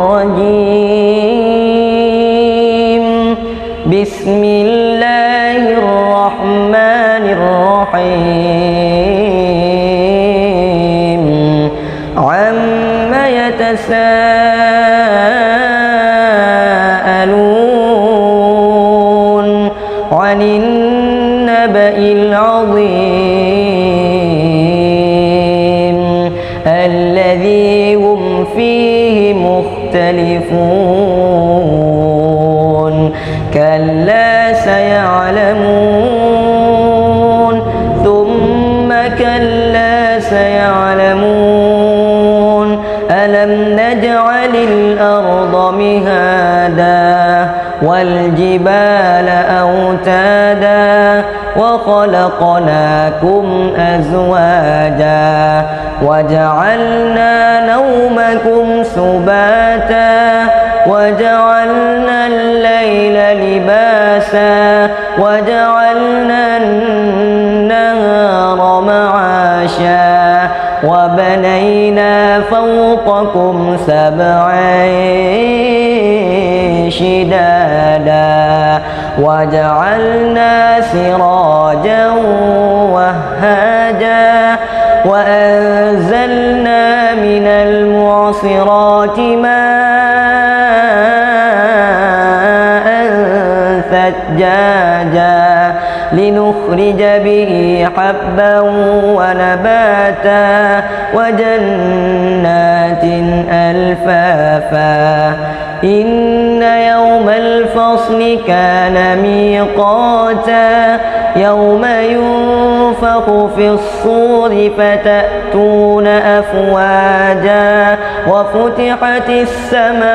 الرجيم بسم الله الرحمن الرحيم عما يتساءلون عن النبأ العظيم الذي هم فيه مختلفون كلا سيعلمون ثم كلا سيعلمون ألم نجعل الأرض مهادا والجبال أوتادا وخلقناكم أزواجا وجعلنا نومكم سباتا وجعلنا الليل لباسا وجعلنا النهار معاشا وبنينا فوقكم سبعا شدادا وجعلنا سراجا وهاجا وأنزلنا من المعصرات ماء ثجاجا لنخرج به حبا ونباتا وجنات ألفافا إن يوم الفصل كان ميقاتا يوم ينفخ في الصور فتأتون أفواجا وفتحت السماء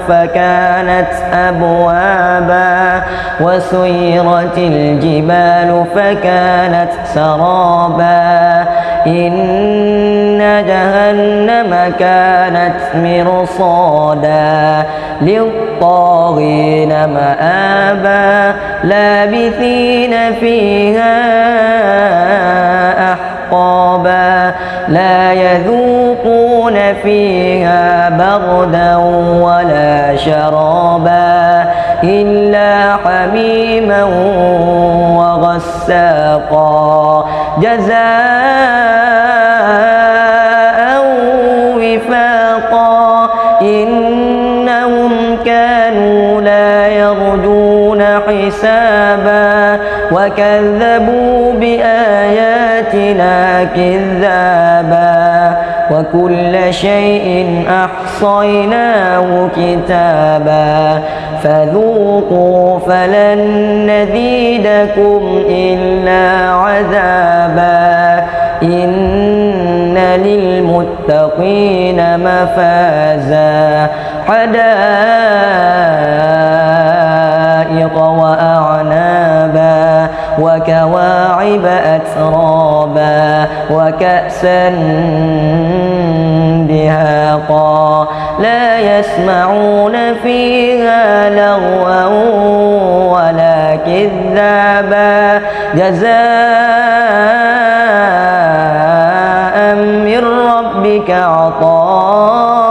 فكانت أبوابا وسيرت الجبال فكانت سرابا إن جهنم كانت مرصادا للطاغين مآبا لابثين فيها أحقابا لا يذوقون فيها بردا ولا شرابا إلا حميما وغساقا جزاء وفاقا إنهم كانوا لا يرجون حسابا وكذبوا بآياتنا كذابا وكل شيء أحصيناه كتابا فذوقوا فلن نزيدكم إلا عذابا إن للمتقين مفازا حدائق وأعنابا وكواعب أترابا وكأسا دهاقا لا يسمعون فيها لغوا ولا كذابا جزاء من ربك عطاء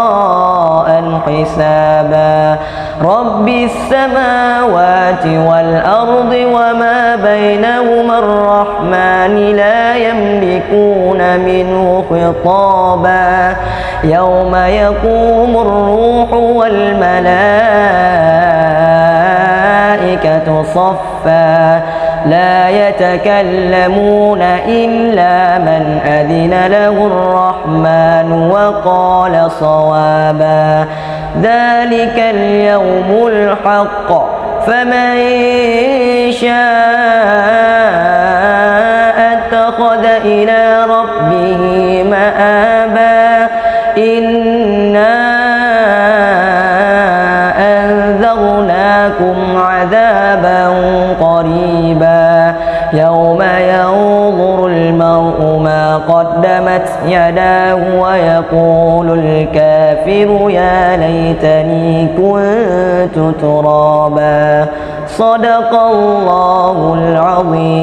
حسابا رب السماوات والأرض وما بينهما الرحمن لا يملكون منه خطابا يوم يقوم الروح والملائكة صفا لا يتكلمون إلا من أذن له الرحمن وقال صوابا ذلك اليوم الحق فمن شاء اتخذ إلى ربه مآبا إنا أنذرناكم عذابا قريبا يوم ينظر المرء ما قدمت يداه ويقول الكافر يا ليتني كنت ترابا صدق الله العظيم.